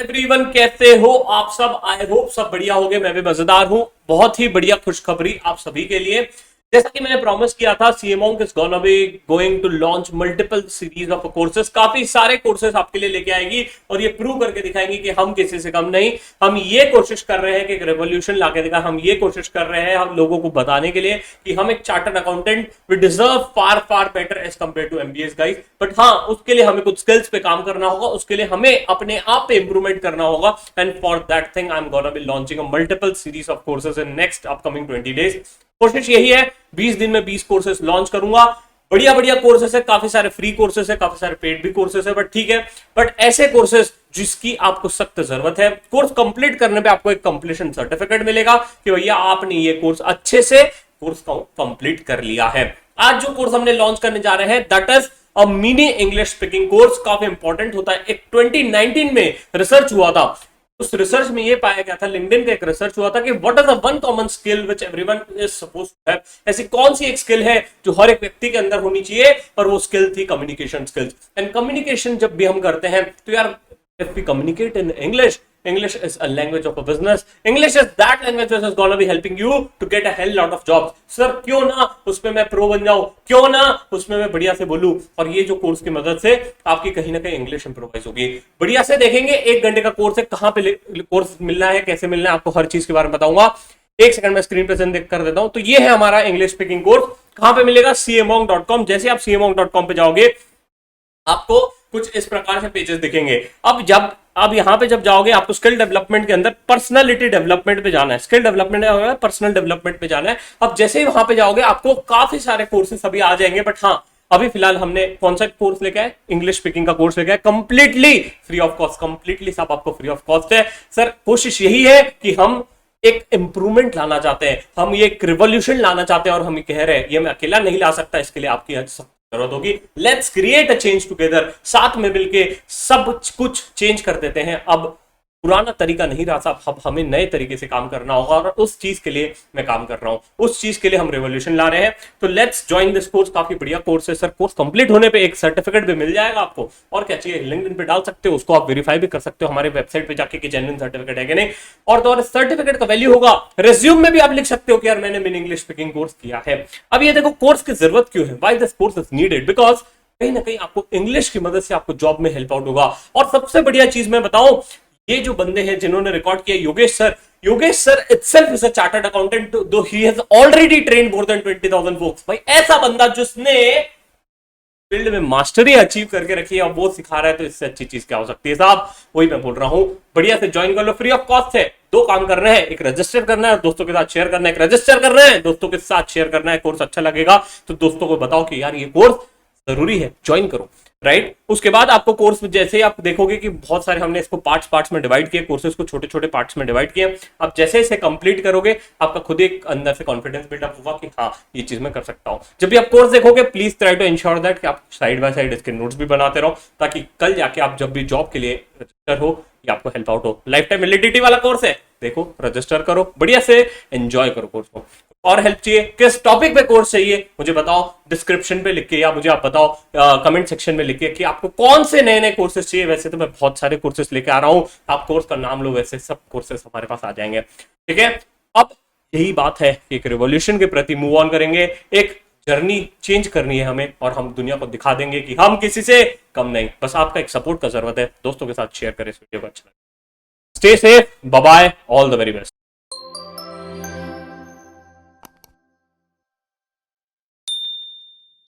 Everyone, कैसे हो आप सब? आई होप सब बढ़िया होंगे। मैं भी मजेदार हूं। बहुत ही बढ़िया खुशखबरी आप सभी के लिए। जैसा कि मैंने प्रॉमिस किया था, सीएमओंग is gonna be going to launch multiple series of courses. काफी सारे कोर्सेज आपके लिए लेके आएगी और ये प्रूव करके दिखाएंगी कि हम किसी से कम नहीं। हम ये कोशिश कर रहे हैं कि एक रेवोल्यूशन लाके दिखा। हम ये कोशिश कर रहे हैं हम लोगों को बताने के लिए कि हम एक chartered accountant we deserve far far better as compare to MBAs guys. But हाँ, उसके लिए हमें कुछ स्किल्स पे काम करना होगा, उसके लिए हमें अपने आप पे इंप्रूवमेंट करना होगा। And for that thing I am gonna be launching a multiple series of courses in next upcoming 20 days. कोशिश यही है 20 दिन में 20 कोर्सेज लॉन्च करूंगा। बढ़िया बढ़िया कोर्सेज है, काफी सारे फ्री कोर्सेज है, काफी सारे पेड भी कोर्सेज है, बट ठीक है। बट ऐसे कोर्सेज जिसकी आपको सख्त जरूरत है। कोर्स कंप्लीट करने पे आपको एक कंप्लीशन सर्टिफिकेट मिलेगा कि भैया आपने ये कोर्स अच्छे से कोर्स को कंप्लीट कर लिया है। आज जो कोर्स हमने लॉन्च करने जा रहे हैं that is a mini English speaking course. काफी इंपॉर्टेंट होता है। एक 2019 में रिसर्च हुआ था। उस रिसर्च में ये पाया गया था, लिंक्डइन का एक रिसर्च हुआ था कि what is the one common skill which everyone is supposed to have. ऐसी कौन सी एक स्किल है जो हर एक व्यक्ति के अंदर होनी चाहिए, और वो स्किल थी कम्युनिकेशन स्किल्स। एंड कम्युनिकेशन जब भी हम करते हैं तो यार, if we communicate in English is a language of a business. English is that language that is gonna be helping you to get a hell lot of jobs. Sir क्यों ना उसमें मैं प्रो बन जाऊं, क्यों ना उसमें मैं बढ़िया से बोलूं। और ये जो कोर्स की मदद से आपकी कहीं ना कहीं इंग्लिश इंप्रूवाइज होगी। बढ़िया से देखेंगे। 1 घंटे का कोर्स है। कहां पे कोर्स मिलना है, कैसे मिलना है, आपको हर चीज के बारे में बताऊंगा। 1 सेकंड में स्क्रीन प्रेजेंट कर देता हूं। तो ये है हमारा इंग्लिश स्पीकिंग कोर्स। कहां पे मिलेगा? cmong.com। जैसे आप cmong.com पे जाओगे आपको कुछ इस प्रकार से पेजेस दिखेंगे। अब यहां पे जब जाओगे आपको स्किल डेवलपमेंट के अंदर पर्सनालिटी डेवलपमेंट पे जाना है। स्किल डेवलपमेंट है, पर्सनल डेवलपमेंट पे जाना है। अब जैसे ही वहां पे जाओगे आपको काफी सारे कोर्सेस अभी आ जाएंगे। बट हाँ, अभी फिलहाल हमने कौन सा कोर्स लेके आए? इंग्लिश स्पीकिंग का कोर्स लेके आए, completely free of cost. Completely सब आपको फ्री ऑफ कॉस्ट है। सर कोशिश यही है कि हम एक इंप्रूवमेंट लाना चाहते हैं, हम ये एक रिवॉल्यूशन लाना चाहते हैं, और हम ये कह रहे हैं ये मैं अकेला नहीं ला सकता, इसके लिए आपकी जरूरत होगी। Let's create a change together. साथ में मिलके सब कुछ चेंज कर देते हैं। अब पुराना तरीका नहीं रहा साहब, अब हमें नए तरीके से काम करना होगा, और उस चीज के लिए मैं काम कर रहा हूं। उस चीज के लिए हम रेवोल्यूशन ला रहे हैं। तो लेट्स ज्वाइन दिस कोर्स। काफी बढ़िया कोर्स है सर। कोर्स कंप्लीट होने पे एक सर्टिफिकेट भी मिल जाएगा आपको। और क्या चाहिए? लिंक्डइन पे डाल सकते हो, उसको आप वेरीफाई भी कर सकते हो हमारे वेबसाइट पे जाके कि जेन्युइन सर्टिफिकेट है कि नहीं। और तो और सर्टिफिकेट का वैल्यू होगा। रिज्यूम में भी आप लिख सकते हो कि यार मैंने मिनी इंग्लिश स्पीकिंग कोर्स किया है। अब ये देखो कोर्स की जरूरत क्यों है, why this course is needed, because कहीं ना कहीं आपको इंग्लिश की मदद से आपको जॉब में हेल्प आउट होगा। और सबसे बढ़िया चीज मैं बताऊं, ये जो बंदे हैं जिन्होंने रिकॉर्ड किया, Yogesh sir itself is a chartered accountant, though he has already trained more than 20,000 folks। भाई ऐसा बंदा जिसने फील्ड में मास्टरी अचीव करके रखी है और वो सिखा रहा है, तो इससे अच्छी चीज क्या हो सकती है साहब। वही मैं बोल रहा हूं, बढ़िया से ज्वाइन कर लो, फ्री ऑफ कॉस्ट है। 2 काम करना है, एक रजिस्टर करना है और दोस्तों के साथ शेयर करना है। एक रजिस्टर करना है, दोस्तों के साथ शेयर करना है। कोर्स अच्छा लगेगा तो दोस्तों को बताओ कि यार ये कोर्स जरूरी है, ज्वाइन करो, राइट। उसके बाद आपको कोर्स में जैसे ही आप देखोगे कि बहुत सारे हमने इसको पार्ट्स में डिवाइड किए, कोर्सेज को छोटे छोटे पार्ट्स में डिवाइड किए। आप जैसे इसे कंप्लीट करोगे आपका खुद एक अंदर से कॉन्फिडेंस बिल्डअप होगा कि हाँ ये चीज मैं कर सकता हूं। जब भी आप कोर्स देखोगे please try to ensure that कि आप साइड बाय साइड इसके नोट्स भी बनाते रहो, ताकि कल जाके आप जब भी जॉब के लिए रजिस्टर हो ये आपको हेल्प आउट हो। लाइफ टाइम वैलिडिटी वाला कोर्स है, देखो रजिस्टर करो, बढ़िया से एंजॉय करो कोर्स को। और हेल्प चाहिए, किस टॉपिक पे कोर्स चाहिए मुझे बताओ डिस्क्रिप्शन पे लिख के, या मुझे आप बताओ कमेंट सेक्शन में लिख के कि आपको कौन से नए नए कोर्सेज चाहिए। वैसे तो मैं बहुत सारे कोर्सेज लेके आ रहा हूं, आप कोर्स का नाम लो, वैसे सब कोर्सेज हमारे पास आ जाएंगे, ठीक है। अब यही बात है कि एक रिवॉल्यूशन के प्रति मूव ऑन करेंगे, एक जर्नी चेंज करनी है हमें, और हम दुनिया को दिखा देंगे कि हम किसी से कम नहीं। बस आपका एक सपोर्ट का जरूरत है। दोस्तों के साथ शेयर करें इस वीडियो को। अच्छा लगे, stay safe, bye bye, all the very best.